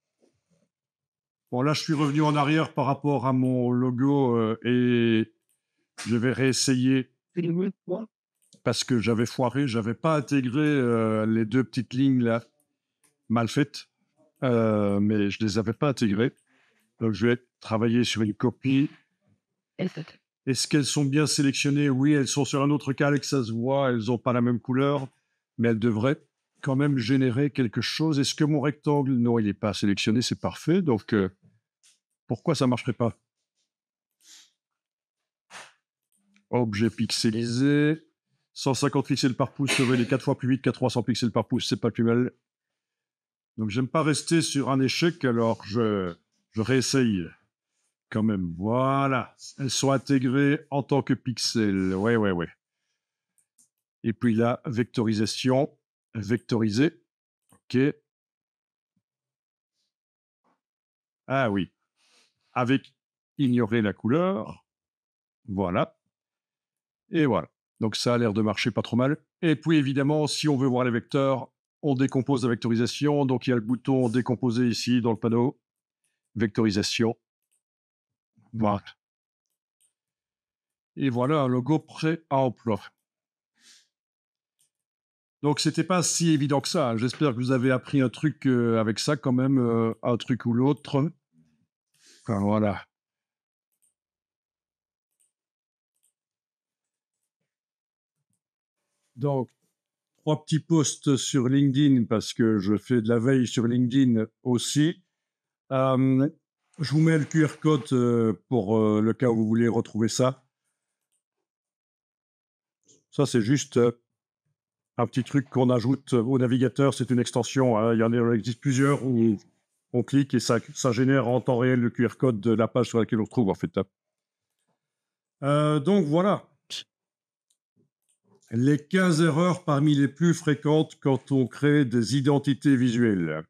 Bon, là, je suis revenu en arrière par rapport à mon logo et je vais réessayer parce que j'avais foiré, j'avais pas intégré les deux petites lignes là, mal faites, mais je les avais pas intégrées. Donc, je vais travailler sur une copie. Est-ce qu'elles sont bien sélectionnées? Oui, elles sont sur un autre calque, ça se voit, elles n'ont pas la même couleur, mais elles devraient quand même générer quelque chose. Est-ce que mon rectangle? Non, il n'est pas sélectionné, c'est parfait. Donc, pourquoi ça ne marcherait pas? Objet pixelisé. 150 pixels par pouce serait les 4 fois plus vite qu'à 300 pixels par pouce, c'est pas plus mal. Donc, j'aime pas rester sur un échec, alors je réessaye quand même. Voilà, elles sont intégrées en tant que pixels. Ouais, ouais, ouais. Et puis la vectorisation, vectoriser. OK. Ah oui, avec ignorer la couleur. Voilà. Et voilà. Donc ça a l'air de marcher pas trop mal. Et puis évidemment, si on veut voir les vecteurs, on décompose la vectorisation. Donc il y a le bouton décomposer ici dans le panneau. Vectorisation. Voilà. Et voilà un logo prêt à emploi. Donc c'était pas si évident que ça. J'espère que vous avez appris un truc avec ça quand même, un truc ou l'autre. Enfin, voilà. Donc, 3 petits posts sur LinkedIn parce que je fais de la veille sur LinkedIn aussi. Je vous mets le QR code pour le cas où vous voulez retrouver ça. Ça, c'est juste un petit truc qu'on ajoute au navigateur. C'est une extension. Hein. Il en existe plusieurs où on clique et ça génère en temps réel le QR code de la page sur laquelle on se trouve, en fait. Donc, voilà. Les 15 erreurs parmi les plus fréquentes quand on crée des identités visuelles.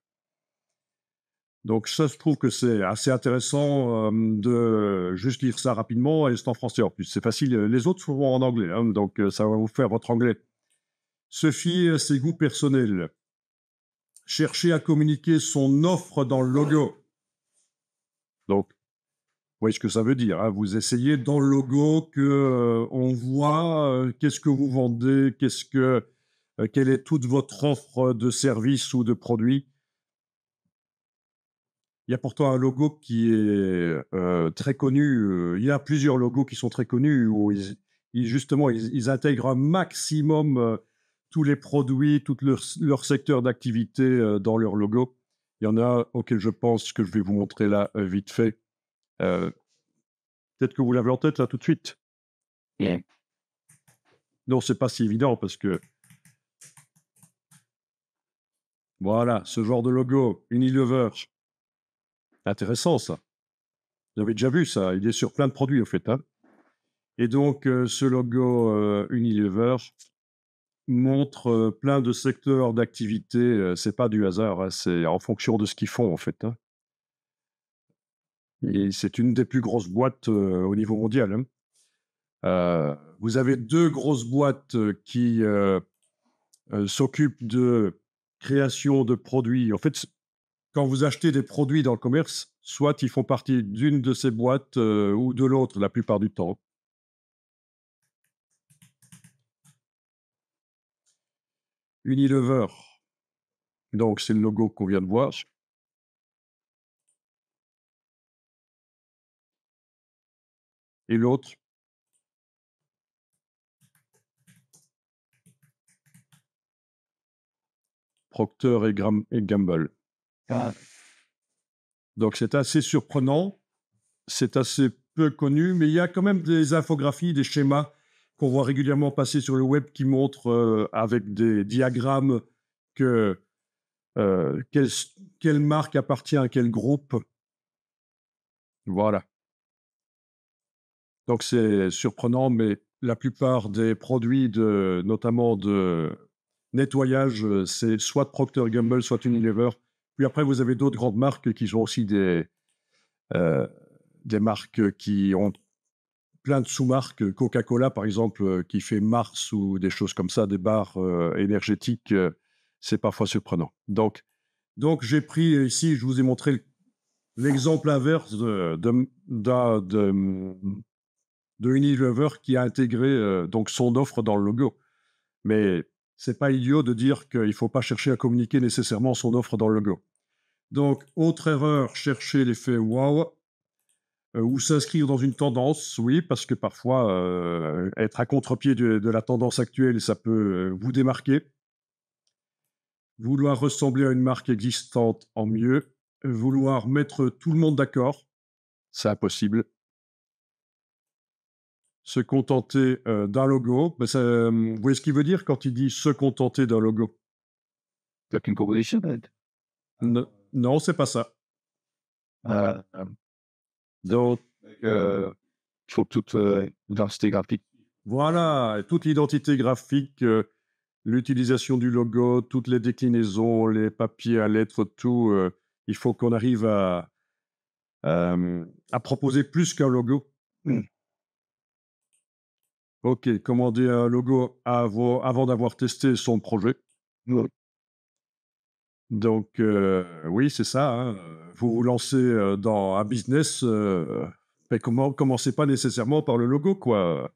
Donc ça, je trouve que c'est assez intéressant de juste lire ça rapidement, et c'est en français en plus. C'est facile. Les autres sont en anglais, hein, donc ça va vous faire votre anglais. Se fier à ses goûts personnels. Chercher à communiquer son offre dans le logo. Donc, vous voyez ce que ça veut dire. Hein, vous essayez dans le logo que on voit qu'est-ce que vous vendez, quelle est toute votre offre de service ou de produit. Il y a pourtant un logo qui est très connu. Il y a plusieurs logos qui sont très connus où justement, ils intègrent un maximum tous les produits, tout leur secteur d'activité dans leur logo. Il y en a auxquels je pense que je vais vous montrer là vite fait. Peut-être que vous l'avez en tête là tout de suite. Yeah. Non, c'est pas si évident parce que voilà, ce genre de logo, Unilever. Intéressant ça. Vous avez déjà vu ça. Il est sur plein de produits au fait. Hein. Et donc, ce logo Unilever montre plein de secteurs d'activité. C'est pas du hasard, hein, c'est en fonction de ce qu'ils font, en fait. Hein. Et c'est une des plus grosses boîtes au niveau mondial. Hein. Vous avez 2 grosses boîtes qui s'occupent de création de produits. En fait, quand vous achetez des produits dans le commerce, soit ils font partie d'une de ces boîtes ou de l'autre la plupart du temps. Unilever, donc c'est le logo qu'on vient de voir. Et l'autre, Procter et Gamble. Ah. Donc c'est assez surprenant, c'est assez peu connu, mais il y a quand même des infographies, des schémas qu'on voit régulièrement passer sur le web qui montrent avec des diagrammes que quelle marque appartient à quel groupe. Voilà. Donc c'est surprenant, mais la plupart des produits, notamment de nettoyage, c'est soit Procter Gamble, soit Unilever. Puis après, vous avez d'autres grandes marques qui ont aussi des marques qui ont plein de sous-marques. Coca-Cola, par exemple, qui fait Mars ou des choses comme ça, des barres énergétiques, c'est parfois surprenant. Donc j'ai pris ici, je vous ai montré l'exemple inverse de Unilever qui a intégré donc son offre dans le logo. Mais c'est pas idiot de dire qu'il ne faut pas chercher à communiquer nécessairement son offre dans le logo. Donc, autre erreur, chercher l'effet wow. Ou s'inscrire dans une tendance, oui, parce que parfois, être à contre-pied de la tendance actuelle, ça peut vous démarquer. Vouloir ressembler à une marque existante en mieux. Vouloir mettre tout le monde d'accord, c'est impossible. Se contenter d'un logo, ben vous voyez ce qu'il veut dire quand il dit se contenter d'un logo? Like in corporation, right? Non, c'est pas ça. Euh, Donc, sur toute l'identité graphique. voilà, toute l'identité graphique, l'utilisation du logo, toutes les déclinaisons, les papiers à lettres, tout, il faut qu'on arrive à proposer plus qu'un logo. Mm. OK, commander un logo avant d'avoir testé son projet. Ouais. Donc, oui, c'est ça, hein, vous vous lancez, dans un business, commencez pas nécessairement par le logo, quoi.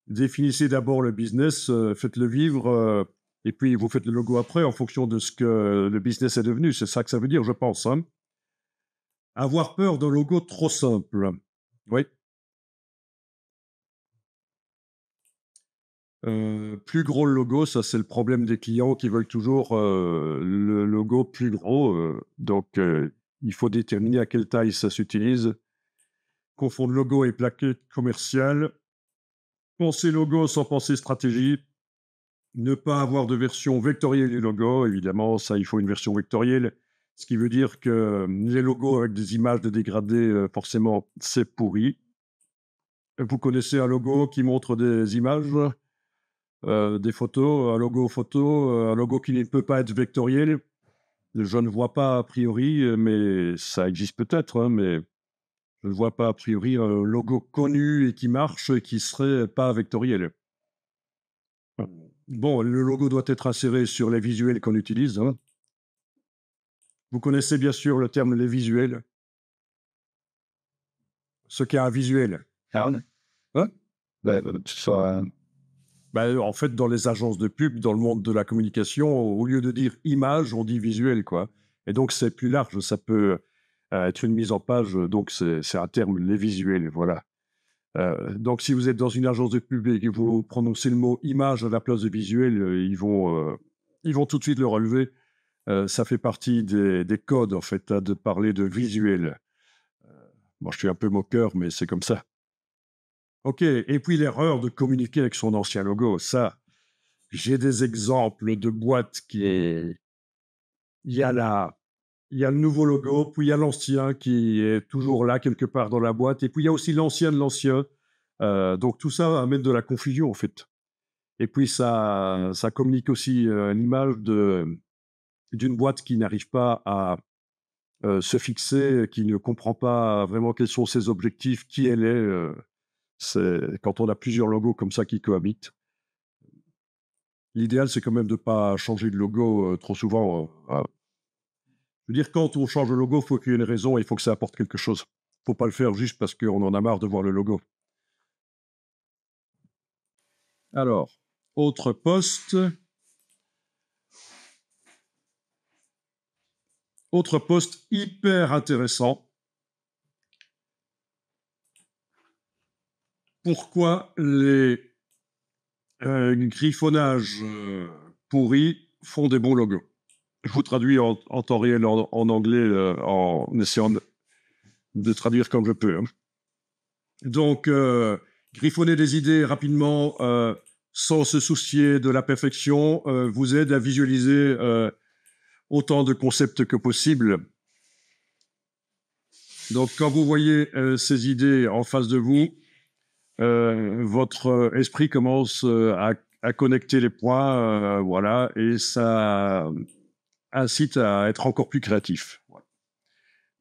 Définissez d'abord le business, faites-le vivre, et puis vous faites le logo après en fonction de ce que le business est devenu. C'est ça que ça veut dire, je pense, hein. Avoir peur d'un logo trop simple. Oui. Plus gros le logo, ça c'est le problème des clients qui veulent toujours, le logo plus gros, donc il faut déterminer à quelle taille ça s'utilise. Confondre logo et plaquette commerciale. Penser logo sans penser stratégie. Ne pas avoir de version vectorielle du logo, évidemment, ça, il faut une version vectorielle, ce qui veut dire que les logos avec des images de dégradés, forcément, c'est pourri. Vous connaissez un logo qui montre des images, des photos, un logo qui ne peut pas être vectoriel? Je ne vois pas a priori, mais ça existe peut-être, hein, mais je ne vois pas a priori un logo connu et qui marche et qui serait pas vectoriel. Bon, le logo doit être inséré sur les visuels qu'on utilise, hein. Vous connaissez bien sûr le terme les visuels. Ce qu'est un visuel. Ah ouais? Hein? Sur, Ben, en fait, dans les agences de pub, dans le monde de la communication, au lieu de dire image, on dit visuel, quoi. Et donc, c'est plus large. Ça peut être une mise en page. Donc, c'est un terme, les visuels, voilà. Donc, si vous êtes dans une agence de pub et que vous prononcez le mot image à la place de visuel, ils vont tout de suite le relever. Ça fait partie des codes, en fait, hein, de parler de visuel. Bon, je suis un peu moqueur, mais c'est comme ça. OK, et puis l'erreur de communiquer avec son ancien logo, ça, j'ai des exemples de boîtes qui est il y a il y a le nouveau logo, puis il y a l'ancien qui est toujours là quelque part dans la boîte, et puis il y a aussi l'ancien de l'ancien. Donc tout ça amène de la confusion, en fait. Et puis ça communique aussi, l'image d'une boîte qui n'arrive pas à se fixer, qui ne comprend pas vraiment quels sont ses objectifs, qui elle est. C'est quand on a plusieurs logos comme ça qui cohabitent. L'idéal, c'est quand même de ne pas changer de logo trop souvent. Voilà. Je veux dire, quand on change de logo, il faut qu'il y ait une raison et il faut que ça apporte quelque chose. Il ne faut pas le faire juste parce qu'on en a marre de voir le logo. Alors, autre poste. Autre poste hyper intéressant. Pourquoi les griffonnages pourris font des bons logos? Je vous traduis en temps réel en anglais en essayant de traduire comme je peux, hein. Donc, griffonner des idées rapidement sans se soucier de la perfection vous aide à visualiser autant de concepts que possible. Donc, quand vous voyez ces idées en face de vous, votre esprit commence à connecter les points, voilà, et ça incite à être encore plus créatif.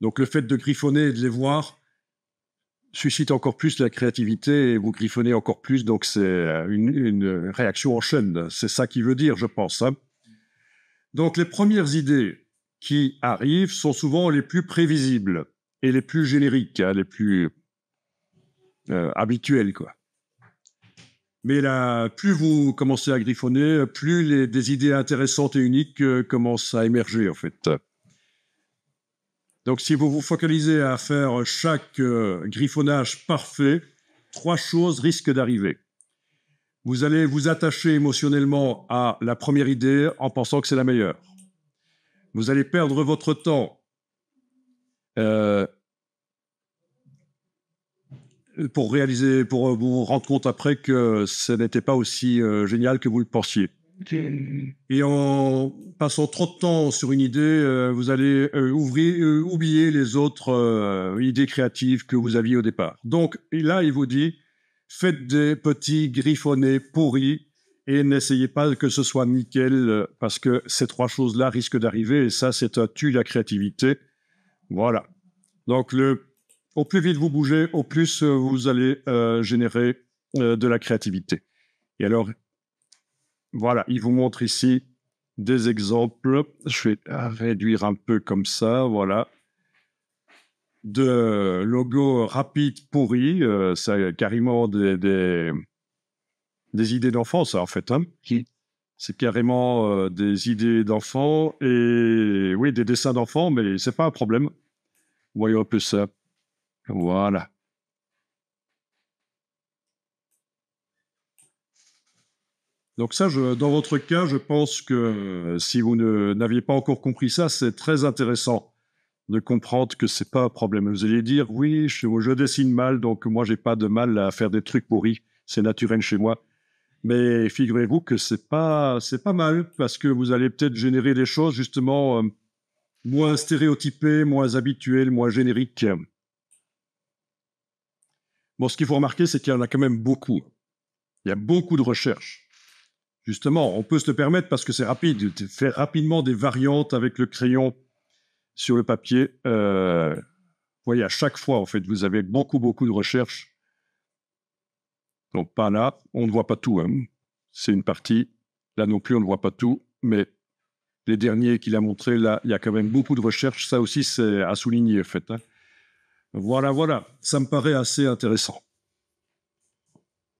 Donc, le fait de griffonner et de les voir suscite encore plus la créativité et vous griffonnez encore plus, donc c'est une réaction en chaîne. C'est ça qu'il veut dire, je pense, hein. Donc, les premières idées qui arrivent sont souvent les plus prévisibles et les plus génériques, hein, les plus habituelles, quoi. Mais là, plus vous commencez à griffonner, plus des idées intéressantes et uniques commencent à émerger, en fait. Donc, si vous vous focalisez à faire chaque griffonnage parfait, 3 choses risquent d'arriver. Vous allez vous attacher émotionnellement à la première idée en pensant que c'est la meilleure. Vous allez perdre votre temps pour vous rendre compte après que ce n'était pas aussi génial que vous le pensiez. Et en passant trop de temps sur une idée, vous allez oublier les autres idées créatives que vous aviez au départ. Donc là, il vous dit, faites des petits griffonnés pourris et n'essayez pas que ce soit nickel parce que ces 3 choses-là risquent d'arriver et ça, c'est un tue la créativité. Voilà. Donc, au plus vite vous bougez, au plus vous allez générer de la créativité. Et alors, voilà, il vous montre ici des exemples. Je vais réduire un peu comme ça, voilà. De logos rapides pourris, c'est carrément des idées d'enfants, ça, en fait. Hein. C'est carrément des idées d'enfants et, oui, des dessins d'enfants, mais c'est pas un problème. Voyons un peu ça. Voilà. Donc ça, dans votre cas, je pense que si vous n'aviez pas encore compris ça, c'est très intéressant de comprendre que c'est pas un problème. Vous allez dire, oui, je dessine mal, donc moi, j'ai pas de mal à faire des trucs pourris. C'est naturel chez moi. Mais figurez-vous que c'est pas mal, parce que vous allez peut-être générer des choses, justement, moins stéréotypées, moins habituelles, moins génériques. Bon, ce qu'il faut remarquer, c'est qu'il y en a quand même beaucoup. Il y a beaucoup de recherches. Justement, on peut se le permettre parce que c'est rapide. De faire rapidement des variantes avec le crayon sur le papier. Vous voyez, à chaque fois, en fait, vous avez beaucoup de recherches. Donc, pas là, on ne voit pas tout. Hein. C'est une partie. Là non plus, on ne voit pas tout. Mais les derniers qu'il a montrés, là, il y a quand même beaucoup de recherches. Ça aussi, c'est à souligner, en fait. Hein. Voilà. Ça me paraît assez intéressant.